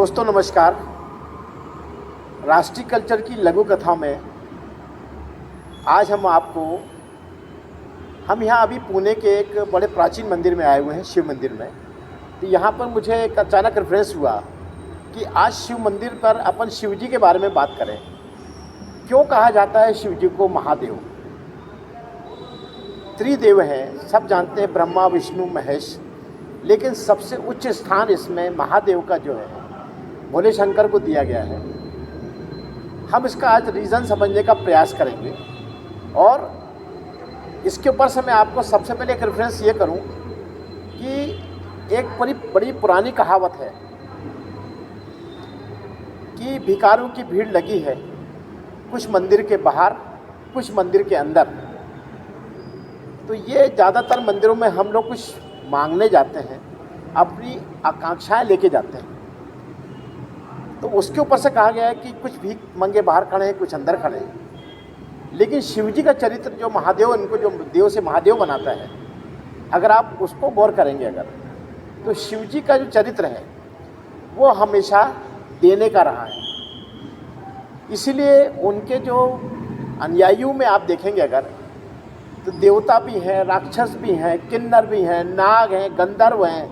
दोस्तों नमस्कार। राष्ट्रीय कल्चर की लघु कथा में आज हम यहाँ अभी पुणे के एक बड़े प्राचीन मंदिर में आए हुए हैं, शिव मंदिर में। तो यहाँ पर मुझे एक अचानक रेफरेंस हुआ कि आज शिव मंदिर पर अपन शिव जी के बारे में बात करें। क्यों कहा जाता है शिव जी को महादेव? त्रिदेव हैं, सब जानते हैं, ब्रह्मा विष्णु महेश, लेकिन सबसे उच्च स्थान इसमें महादेव का जो है भोले शंकर को दिया गया है। हम इसका आज रीज़न समझने का प्रयास करेंगे और इसके ऊपर से मैं आपको सबसे पहले एक रेफरेंस ये करूं कि एक बड़ी पुरानी कहावत है कि भिखारियों की भीड़ लगी है, कुछ मंदिर के बाहर कुछ मंदिर के अंदर। तो ये ज़्यादातर मंदिरों में हम लोग कुछ मांगने जाते हैं, अपनी आकांक्षाएं लेके जाते हैं। तो उसके ऊपर से कहा गया है कि कुछ भीख मंगे बाहर खड़े हैं, कुछ अंदर खड़े हैं। लेकिन शिव जी का चरित्र जो महादेव, इनको जो देव से महादेव बनाता है, अगर आप उसको गौर करेंगे तो शिव जी का जो चरित्र है वो हमेशा देने का रहा है। इसीलिए उनके जो अनुयायियों में आप देखेंगे तो देवता भी हैं, राक्षस भी हैं, किन्नर भी हैं, नाग हैं, गंधर्व हैं,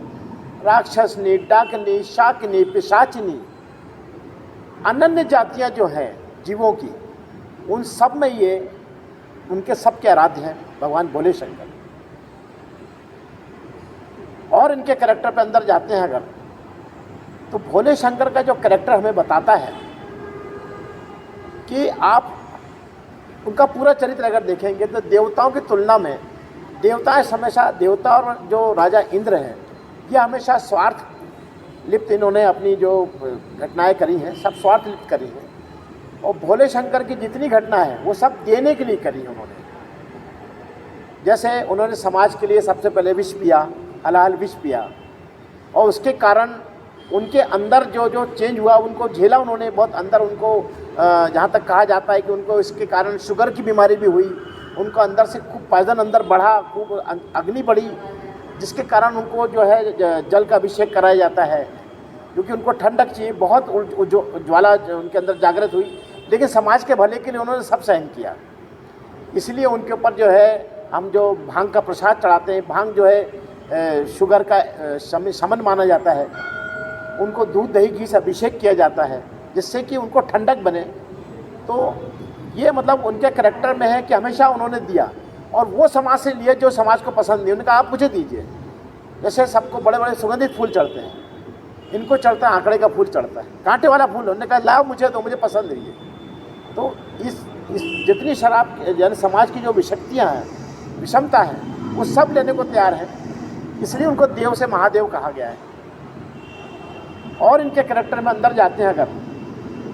राक्षसनी, डाकनी, शाकिनी, पिशाचिनी, अनन्य जातियां जो हैं जीवों की, उन सब में ये उनके सबके आराध्य हैं भगवान भोले शंकर। और इनके कैरेक्टर पे अंदर जाते हैं तो भोले शंकर का जो कैरेक्टर हमें बताता है कि आप उनका पूरा चरित्र अगर देखेंगे तो देवताओं की तुलना में देवताएं हमेशा, देवता और जो राजा इंद्र हैं, ये हमेशा स्वार्थ लिप्त इन्होंने अपनी जो घटनाएं करी हैं सब स्वार्थ लिप्त करी हैं। और भोले शंकर की जितनी घटना है वो सब देने के लिए करी उन्होंने। जैसे उन्होंने समाज के लिए सबसे पहले विष पिया, हलाल विष पिया, और उसके कारण उनके अंदर जो चेंज हुआ उनको झेला उन्होंने बहुत अंदर। उनको जहाँ तक कहा जाता है कि उनको इसके कारण शुगर की बीमारी भी हुई, उनको अंदर से खूब पॉइजन अंदर बढ़ा, खूब अग्नि बढ़ी, जिसके कारण उनको जो है जल का अभिषेक कराया जाता है, क्योंकि उनको ठंडक चाहिए। बहुत ज्वाला उनके अंदर जागृत हुई, लेकिन समाज के भले के लिए उन्होंने सब सहन किया। इसलिए उनके ऊपर जो है हम जो भांग का प्रसाद चढ़ाते हैं, भांग जो है शुगर का शमन माना जाता है, उनको दूध दही घी से अभिषेक किया जाता है जिससे कि उनको ठंडक बने। तो ये मतलब उनके करैक्टर में है कि हमेशा उन्होंने दिया, और वो समाज से लिए जो समाज को पसंद नहीं। उन्होंने कहा आप मुझे दीजिए। जैसे सबको बड़े बड़े सुगंधित फूल चढ़ते हैं, इनको चढ़ता है आंकड़े का फूल चढ़ता है, कांटे वाला फूल। उन्होंने कहा लाओ मुझे दो, मुझे पसंद नहीं है। तो इस जितनी शराब जन समाज की जो विशक्तियाँ हैं, विषमता है, वो सब लेने को तैयार है। इसलिए उनको देव से महादेव कहा गया है। और इनके कैरेक्टर में अंदर जाते हैं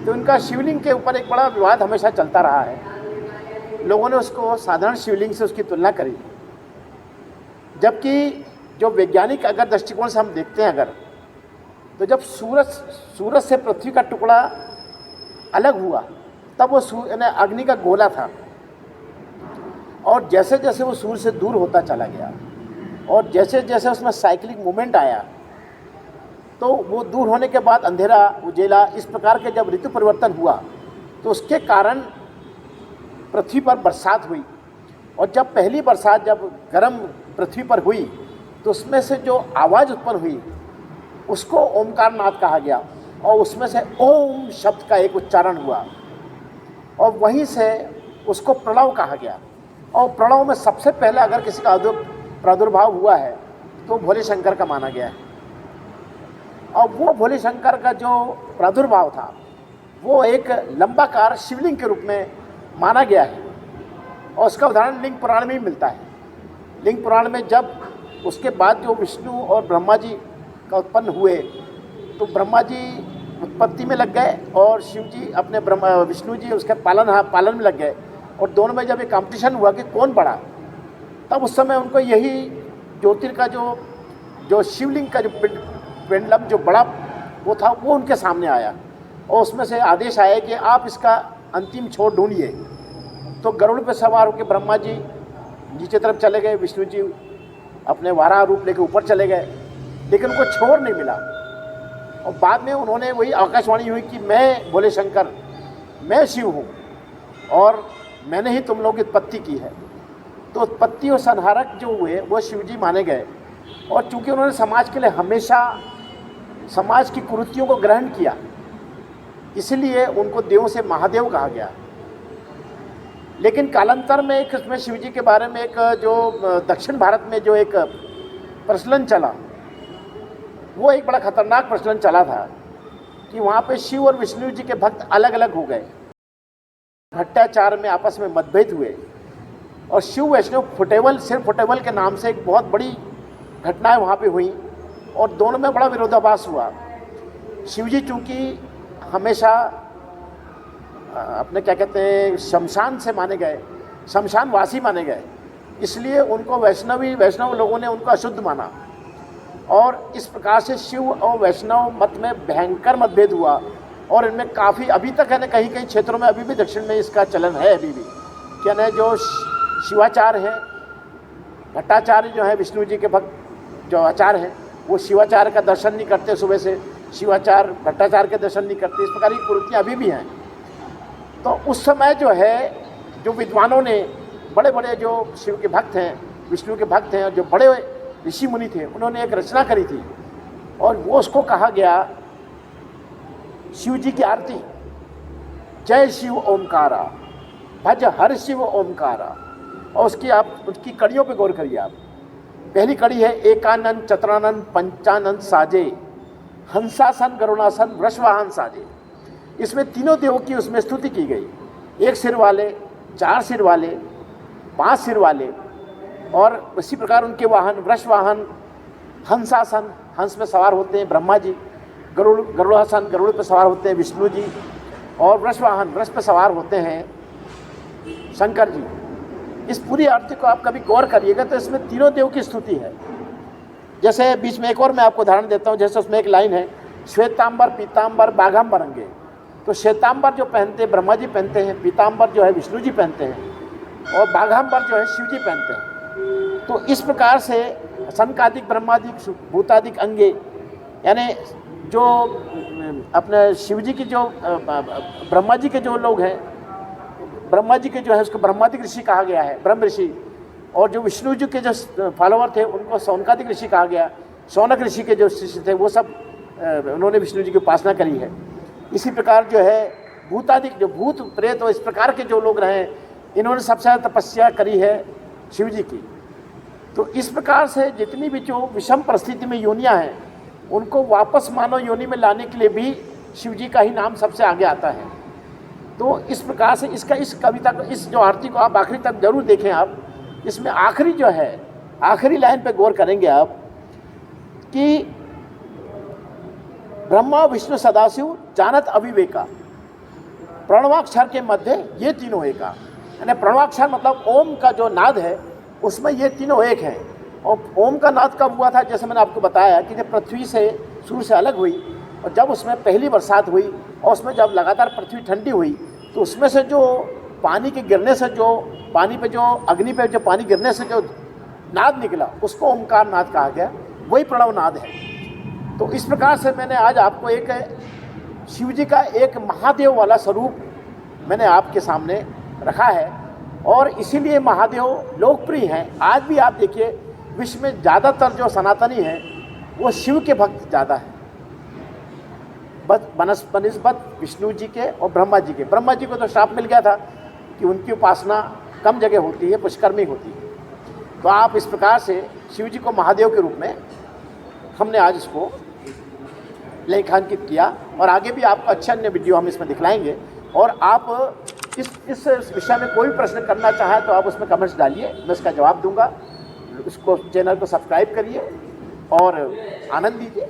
तो इनका शिवलिंग के ऊपर एक बड़ा विवाद हमेशा चलता रहा है। लोगों ने उसको साधारण शिवलिंग से उसकी तुलना करी, जबकि जो वैज्ञानिक अगर दृष्टिकोण से हम देखते हैं तो जब सूरज से पृथ्वी का टुकड़ा अलग हुआ तब वो अग्नि का गोला था, और जैसे जैसे वो सूर्य से दूर होता चला गया और जैसे जैसे उसमें साइक्लिक मूवमेंट आया, तो वो दूर होने के बाद अंधेरा उजेला, इस प्रकार के जब ऋतु परिवर्तन हुआ तो उसके कारण पृथ्वी पर बरसात हुई। और जब पहली बरसात जब गर्म पृथ्वी पर हुई तो उसमें से जो आवाज़ उत्पन्न हुई उसको ओमकार नाद कहा गया, और उसमें से ओम शब्द का एक उच्चारण हुआ, और वहीं से उसको प्रणव कहा गया। और प्रणव में सबसे पहले अगर किसी का प्रादुर्भाव हुआ है तो भोले शंकर का माना गया है। और वो भोले शंकर का जो प्रादुर्भाव था वो एक लंबाकार शिवलिंग के रूप में माना गया है, और उसका उदाहरण लिंग पुराण में ही मिलता है। लिंग पुराण में जब उसके बाद जो विष्णु और ब्रह्मा जी का उत्पन्न हुए तो ब्रह्मा जी उत्पत्ति में लग गए और शिव जी अपने विष्णु जी उसके पालन में लग गए, और दोनों में जब एक कंपटीशन हुआ कि कौन बड़ा, तब उस समय उनको यही ज्योतिर का जो शिवलिंग का जो पेंडुलम जो बड़ा वो था वो उनके सामने आया, और उसमें से आदेश आया कि आप इसका अंतिम छोर ढूंढिए। तो गरुड़ पे सवार होकर ब्रह्मा जी नीचे तरफ चले गए, विष्णु जी अपने वाराह रूप लेकर ऊपर चले गए, लेकिन उनको छोर नहीं मिला। और बाद में उन्होंने वही आकाशवाणी हुई कि मैं भोले शंकर, मैं शिव हूँ और मैंने ही तुम लोग की उत्पत्ति की है। तो उत्पत्ति और संहारक जो हुए वो शिव जी माने गए। और चूँकि उन्होंने समाज के लिए हमेशा समाज की कुरीतियों को ग्रहण किया, इसलिए उनको देवों से महादेव कहा गया। लेकिन कालांतर में एक उसमें शिव जी के बारे में एक जो दक्षिण भारत में जो एक प्रचलन चला, वो एक बड़ा खतरनाक प्रचलन चला था कि वहाँ पे शिव और विष्णु जी के भक्त अलग अलग हो गए। भट्टाचार में आपस में मतभेद हुए और शिव वैष्णव फुटेवल, सिर्फ फुटेवल के नाम से एक बहुत बड़ी घटनाएं वहाँ पे हुई और दोनों में बड़ा विरोधाभास हुआ। शिव जी चूँकि हमेशा अपने क्या कहते हैं शमशान से माने गए, शमशानवासी माने गए, इसलिए उनको वैष्णव लोगों ने उनको अशुद्ध माना। और इस प्रकार से शिव और वैष्णव मत में भयंकर मतभेद हुआ और इनमें काफ़ी अभी तक है ना कहीं कहीं क्षेत्रों में अभी भी दक्षिण में इसका चलन है अभी भी। क्या ना जो शिवाचार्य हैं, भट्टाचार्य जो है विष्णु जी के भक्त जो आचार्य हैं, वो शिवाचार्य का दर्शन नहीं करते, सुबह से शिवाचार्य भट्टाचार्य के दर्शन नहीं करते। इस प्रकार की कुरीतियाँ अभी भी हैं। तो उस समय जो है जो विद्वानों ने, बड़े बड़े जो शिव के भक्त हैं, विष्णु के भक्त हैं, जो बड़े ऋषि मुनि थे, उन्होंने एक रचना करी थी और वो उसको कहा गया शिव जी की आरती, जय शिव ओमकारा, भज हर शिव ओमकारा। और उसकी आप उसकी कड़ियों पे गौर करिए आप। पहली कड़ी है एकानंद चतुरानंद पंचानंद साजे, हंसासन गरुणासन वृषवाहन साजे। इसमें तीनों देवों की उसमें स्तुति की गई, एक सिर वाले, चार सिर वाले, 5 सिर वाले, और इसी प्रकार उनके वाहन वृषवाहन, हंसासन, हंस पे सवार होते हैं ब्रह्मा जी, गरुड़ासन, गरुड़ पे सवार होते हैं विष्णु जी, और वृषवाहन, वृष पे सवार होते हैं शंकर जी। इस पूरी आरती को आप कभी गौर करिएगा तो इसमें तीनों देव की स्तुति है। जैसे बीच में एक और मैं आपको उदाहरण देता हूँ, जैसे उसमें एक लाइन है, श्वेतांबर पीतांबर बाघांबर अंगे। तो श्वेतांबर जो पहनते हैं ब्रह्मा जी पहनते हैं, पीतांबर जो है विष्णु जी पहनते हैं, और बाघांबर जो है शिव जी पहनते हैं। तो इस प्रकार से सनकादिक ब्रह्मादिक भूतादिक अंगे, यानी जो अपने शिव जी की जो ब्रह्मा जी के जो लोग हैं, ब्रह्मा जी के जो है उसको ब्रह्मादिक ऋषि कहा गया है, ब्रह्म ऋषि। और जो विष्णु जी के जो फॉलोअर थे उनको सौनकादिक ऋषि कहा गया। शौनक ऋषि के जो शिष्य थे वो सब उन्होंने विष्णु जी की उपासना करी है। इसी प्रकार जो है भूतादिक, जो भूत प्रेत और इस प्रकार के जो लोग रहे, इन्होंने सबसे ज़्यादा तपस्या करी है शिव जी की। तो इस प्रकार से जितनी भी जो विषम परिस्थिति में योनियाँ हैं, उनको वापस मानव योनि में लाने के लिए भी शिव जी का ही नाम सबसे आगे आता है। तो इस प्रकार से इस कविता को, इस जो आरती को आप आखिरी तक जरूर देखें। आप इसमें आखिरी जो है, आखिरी लाइन पे गौर करेंगे आप कि ब्रह्मा विष्णु सदाशिव जानत अविवेका, प्रणवाक्षर के मध्य ये तीनों एका। यानी प्रणवाक्षर मतलब ओम का जो नाद है उसमें ये तीनों एक हैं। और ओम का नाद कब हुआ था, जैसे मैंने आपको बताया कि जब पृथ्वी से, सूर्य से अलग हुई और जब उसमें पहली बरसात हुई और उसमें जब लगातार पृथ्वी ठंडी हुई, तो उसमें से जो पानी के गिरने से, जो पानी पे, जो अग्नि पे जो पानी गिरने से जो नाद निकला, उसको ओमकार नाद कहा गया। वही प्रणव नाद है। तो इस प्रकार से मैंने आज आपको एक शिव जी का एक महादेव वाला स्वरूप मैंने आपके सामने रखा है, और इसीलिए महादेव लोकप्रिय हैं। आज भी आप देखिए विश्व में ज़्यादातर जो सनातनी हैं वो शिव के भक्त ज़्यादा हैं, बनिस्बत विष्णु जी के और ब्रह्मा जी के। ब्रह्मा जी को तो श्राप मिल गया था कि उनकी उपासना कम जगह होती है, पुष्कर में होती है। तो आप इस प्रकार से शिव जी को महादेव के रूप में हमने आज इसको लेखांकित किया, और आगे भी आपको अच्छे अन्य वीडियो हम इसमें दिखलाएंगे। और आप इस विषय में कोई प्रश्न करना चाहें तो आप उसमें कमेंट्स डालिए, मैं उसका जवाब दूंगा। इसको, चैनल को सब्सक्राइब करिए और आनंद लीजिए।